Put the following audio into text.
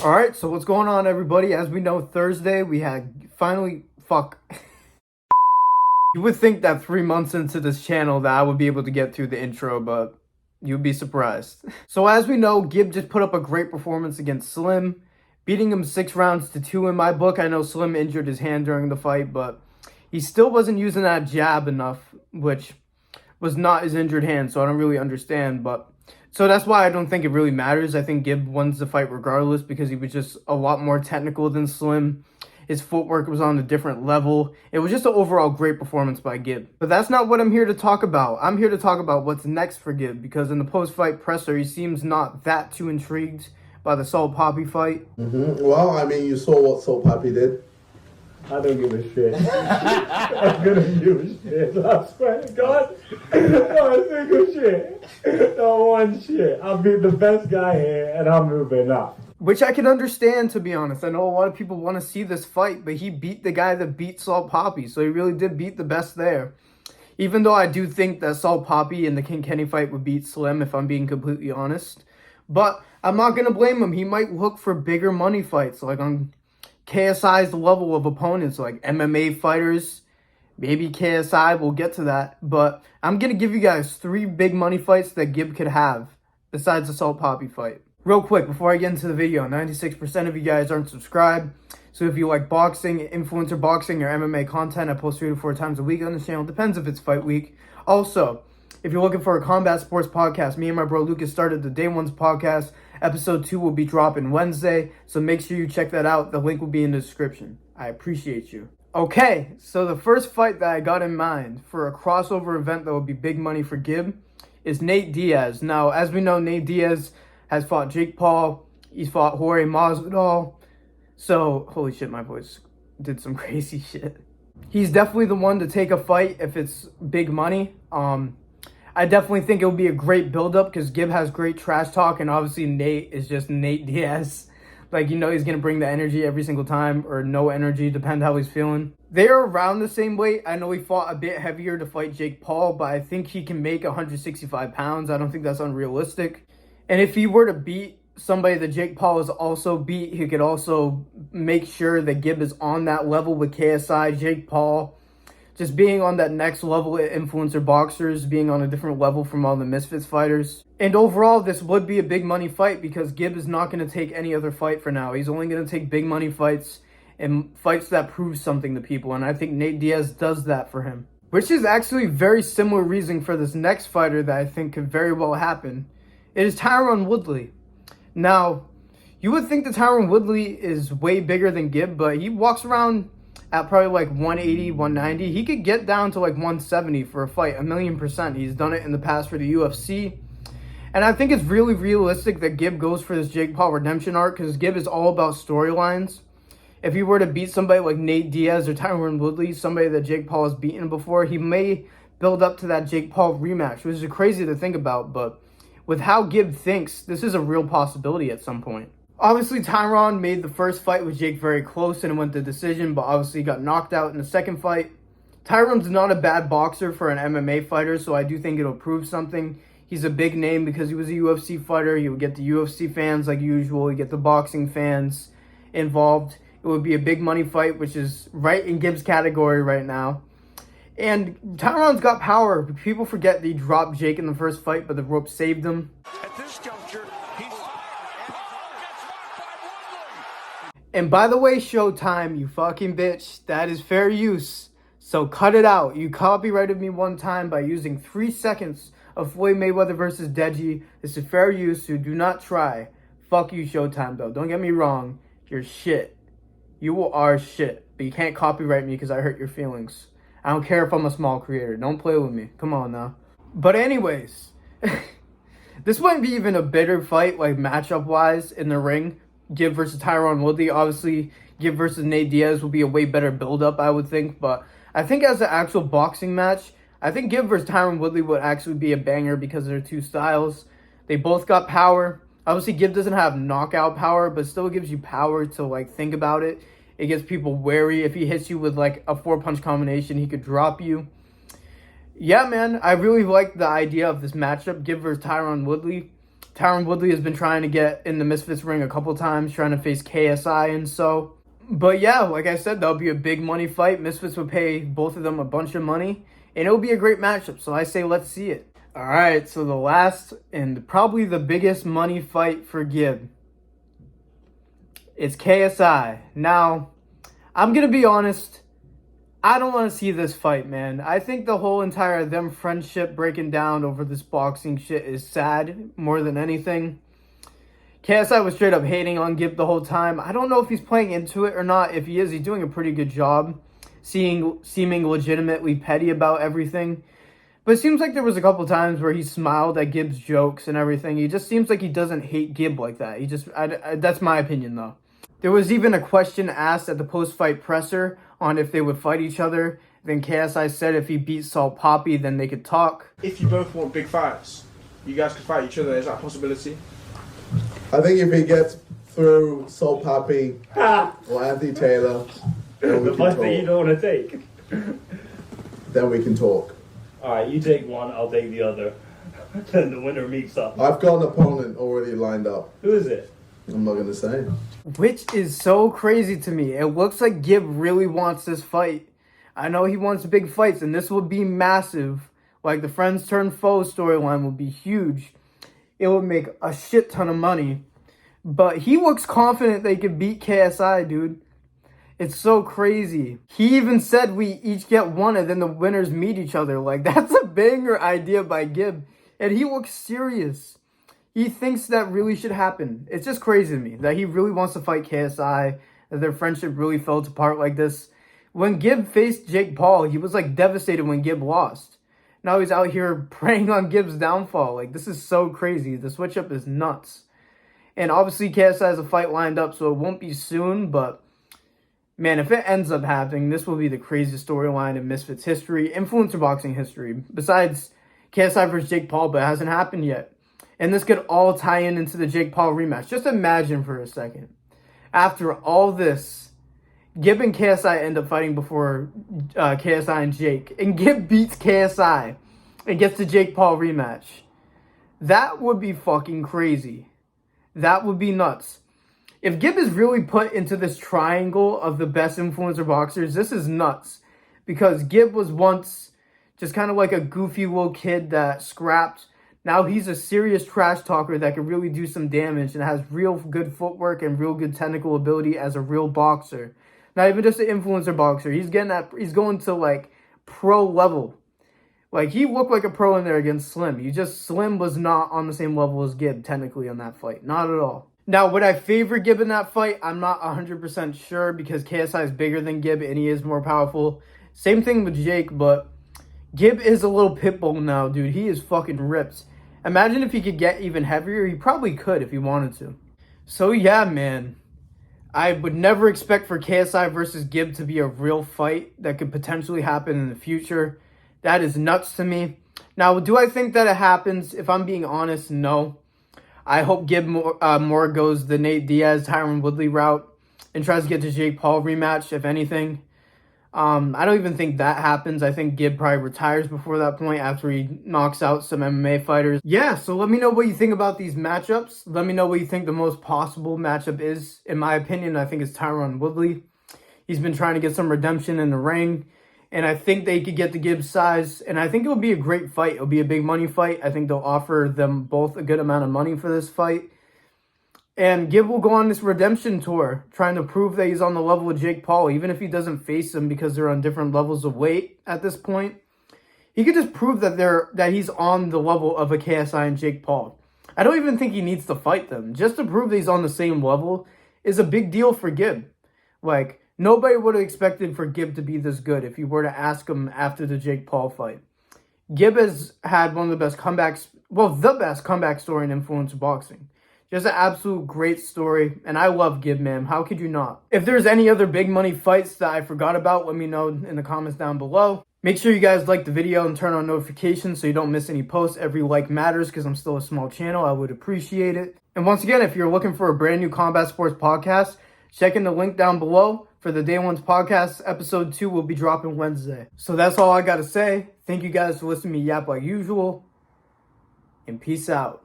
All right, so what's going on, everybody? As we know, Thursday we had You would think that 3 months into this channel that I would be able to get through the intro, but you'd be surprised. So as we know, Gib just put up a great performance against Slim, beating him 6 rounds to 2 in my book. I know Slim injured his hand during the fight, but he still wasn't using that jab enough, which was not his injured hand, so I don't really understand. But so that's why I don't think it really matters. I think Gib wins the fight regardless because he was just a lot more technical than Slim. His footwork was on a different level. It was just an overall great performance by Gib. But that's not what I'm here to talk about. I'm here to talk about what's next for Gib, because in the post-fight presser, he seems not that too intrigued by the Salt Papi fight. Well, I mean, you saw what Salt Papi did. I don't give a shit. I'm gonna give a shit. I swear to God. Not a single shit. Not one shit. I'll be the best guy here and I'm moving up. Which I can understand, to be honest. I know a lot of people want to see this fight, but he beat the guy that beat Salt Papi, so he really did beat the best there. Even though I do think that Salt Papi in the King Kenny fight would beat Slim, if I'm being completely honest. But I'm not going to blame him. He might look for bigger money fights, like on KSI's level of opponents, like MMA fighters. Maybe KSI will get to that. But I'm going to give you guys 3 big money fights that Gib could have, besides the Salt Papi fight. Real quick, before I get into the video, 96% of you guys aren't subscribed. So if you like boxing, influencer boxing, or MMA content, I post 3 to 4 times a week on this channel. Depends if it's fight week. Also, if you're looking for a combat sports podcast, me and my bro Lucas started the Day One's podcast. Episode 2 will be dropping Wednesday, so make sure you check that out. The link will be in the description. I appreciate you. Okay, so the first fight that I got in mind for a crossover event that would be big money for Gib is Nate Diaz. Now, as we know, Nate Diaz has fought Jake Paul. He's fought Jorge Masvidal. So, holy shit, my voice did some crazy shit. He's definitely the one to take a fight if it's big money. I definitely think it'll be a great build-up because Gib has great trash talk, and obviously Nate is just Nate Diaz. Like, you know, he's going to bring the energy every single time, or no energy, depend how he's feeling. They're around the same weight. I know he fought a bit heavier to fight Jake Paul, but I think he can make 165 pounds. I don't think that's unrealistic. And if he were to beat somebody that Jake Paul has also beat, he could also make sure that Gib is on that level with KSI, Jake Paul, just being on that next level of influencer boxers, being on a different level from all the Misfits fighters. And overall, this would be a big money fight because Gib is not going to take any other fight for now. He's only going to take big money fights and fights that prove something to people. And I think Nate Diaz does that for him. Which is actually very similar reason for this next fighter that I think could very well happen. It is Tyron Woodley. Now, you would think that Tyron Woodley is way bigger than Gib, but he walks around at probably like 180, 190. He could get down to like 170 for a fight, 1,000,000%. He's done it in the past for the UFC. And I think it's really realistic that Gib goes for this Jake Paul redemption arc because Gib is all about storylines. If he were to beat somebody like Nate Diaz or Tyron Woodley, somebody that Jake Paul has beaten before, he may build up to that Jake Paul rematch, which is crazy to think about, but with how Gib thinks, this is a real possibility at some point. Obviously, Tyron made the first fight with Jake very close and it went to decision, but obviously got knocked out in the second fight. Tyron's not a bad boxer for an MMA fighter, so I do think it'll prove something. He's a big name because he was a UFC fighter. He would get the UFC fans like usual. He'd get the boxing fans involved. It would be a big money fight, which is right in Gib's category right now. And Tyron's got power. People forget that he dropped Jake in the first fight, but the rope saved him. At this juncture, And by the way, Showtime, you fucking bitch, that is fair use. So cut it out. You copyrighted me one time by using 3 seconds of Floyd Mayweather versus Deji. This is fair use, so do not try. Fuck you, Showtime, though. Don't get me wrong. You're shit. You are shit. But you can't copyright me because I hurt your feelings. I don't care if I'm a small creator. Don't play with me. Come on now. But anyways, this wouldn't be even a bitter fight, like matchup-wise in the ring. Gib versus Tyron Woodley. Obviously, Gib versus Nate Diaz will be a way better build-up, I would think. But I think as an actual boxing match, I think Gib versus Tyron Woodley would actually be a banger because of their 2 styles. They both got power. Obviously, Gib doesn't have knockout power, but still gives you power to, like, think about it. It gets people wary. If he hits you with, like, a 4-punch combination, he could drop you. Yeah, man, I really like the idea of this matchup, Gib versus Tyron Woodley. Tyron Woodley has been trying to get in the Misfits ring a couple times, trying to face KSI and so. But yeah, like I said, that'll be a big money fight. Misfits would pay both of them a bunch of money, and it'll be a great matchup. So I say let's see it. All right, so the last and probably the biggest money fight for Gib. It's KSI. Now, I'm going to be honest. I don't want to see this fight, man. I think the whole entire them friendship breaking down over this boxing shit is sad more than anything. KSI was straight up hating on Gib the whole time. I don't know if he's playing into it or not. If he is, he's doing a pretty good job seeming legitimately petty about everything. But it seems like there was a couple times where he smiled at Gib's jokes and everything. He just seems like he doesn't hate Gib like that. That's my opinion, though. There was even a question asked at the post-fight presser on if they would fight each other. Then KSI said if he beat Salt Papi, then they could talk. If you both want big fights, you guys could fight each other. Is that a possibility? I think if he gets through Soul Papi or Anthony Taylor, then we The can fight that you talk. don't want to take. Then we can talk. Alright, you take one, I'll take the other. Then the winner meets up. I've got an opponent already lined up. Who is it? I'm not going to say. Which is so crazy to me. It looks like Gib really wants this fight. I know he wants big fights, and this will be massive. Like, the friends turn foes storyline will be huge. It would make a shit ton of money. But he looks confident they could beat KSI, dude. It's so crazy. He even said we each get one and then the winners meet each other. Like, that's a banger idea by Gib. And he looks serious. He thinks that really should happen. It's just crazy to me that he really wants to fight KSI, that their friendship really fell apart like this. When Gib faced Jake Paul, he was like devastated when Gib lost. Now he's out here preying on Gib's downfall. Like, this is so crazy. The switch up is nuts. And obviously KSI has a fight lined up, so it won't be soon, but man, if it ends up happening, this will be the craziest storyline in Misfits history, influencer boxing history, besides KSI versus Jake Paul, but it hasn't happened yet. And this could all tie into the Jake Paul rematch. Just imagine for a second. After all this, Gib and KSI end up fighting before KSI and Jake. And Gib beats KSI and gets the Jake Paul rematch. That would be fucking crazy. That would be nuts. If Gib is really put into this triangle of the best influencer boxers, this is nuts. Because Gib was once just kind of like a goofy little kid that scrapped. Now he's a serious trash talker that can really do some damage and has real good footwork and real good technical ability as a real boxer. Not even just an influencer boxer. He's going to like pro level. Like, he looked like a pro in there against Slim. Slim was not on the same level as Gib technically on that fight. Not at all. Now, would I favor Gib in that fight? I'm not 100% sure because KSI is bigger than Gib and he is more powerful. Same thing with Jake, but Gib is a little pit bull now, dude. He is fucking ripped. Imagine if he could get even heavier. He probably could if he wanted to. So, yeah, man. I would never expect for KSI versus Gib to be a real fight that could potentially happen in the future. That is nuts to me. Now, do I think that it happens? If I'm being honest, no. I hope Gib more goes the Nate Diaz, Tyron Woodley route and tries to get the Jake Paul rematch, if anything. I don't even think that happens. I think Gib probably retires before that point after he knocks out some MMA fighters. Yeah, so let me know what you think about these matchups. Let me know what you think the most possible matchup is. In my opinion, I think it's Tyron Woodley. He's been trying to get some redemption in the ring. And I think they could get the Gib size. And I think it'll be a great fight. It'll be a big money fight. I think they'll offer them both a good amount of money for this fight. And Gib will go on this redemption tour, trying to prove that he's on the level of Jake Paul, even if he doesn't face him because they're on different levels of weight at this point. He could just prove that he's on the level of a KSI and Jake Paul. I don't even think he needs to fight them. Just to prove that he's on the same level is a big deal for Gib. Like, nobody would have expected for Gib to be this good if you were to ask him after the Jake Paul fight. Gib has had one of the best comebacks, well, the best comeback story in influencer boxing. Just an absolute great story, and I love Gib, man. How could you not? If there's any other big money fights that I forgot about, let me know in the comments down below. Make sure you guys like the video and turn on notifications so you don't miss any posts. Every like matters because I'm still a small channel. I would appreciate it. And once again, if you're looking for a brand new combat sports podcast, check in the link down below for the Day One's podcast. Episode 2 will be dropping Wednesday. So that's all I got to say. Thank you guys for listening to me yap like usual, and peace out.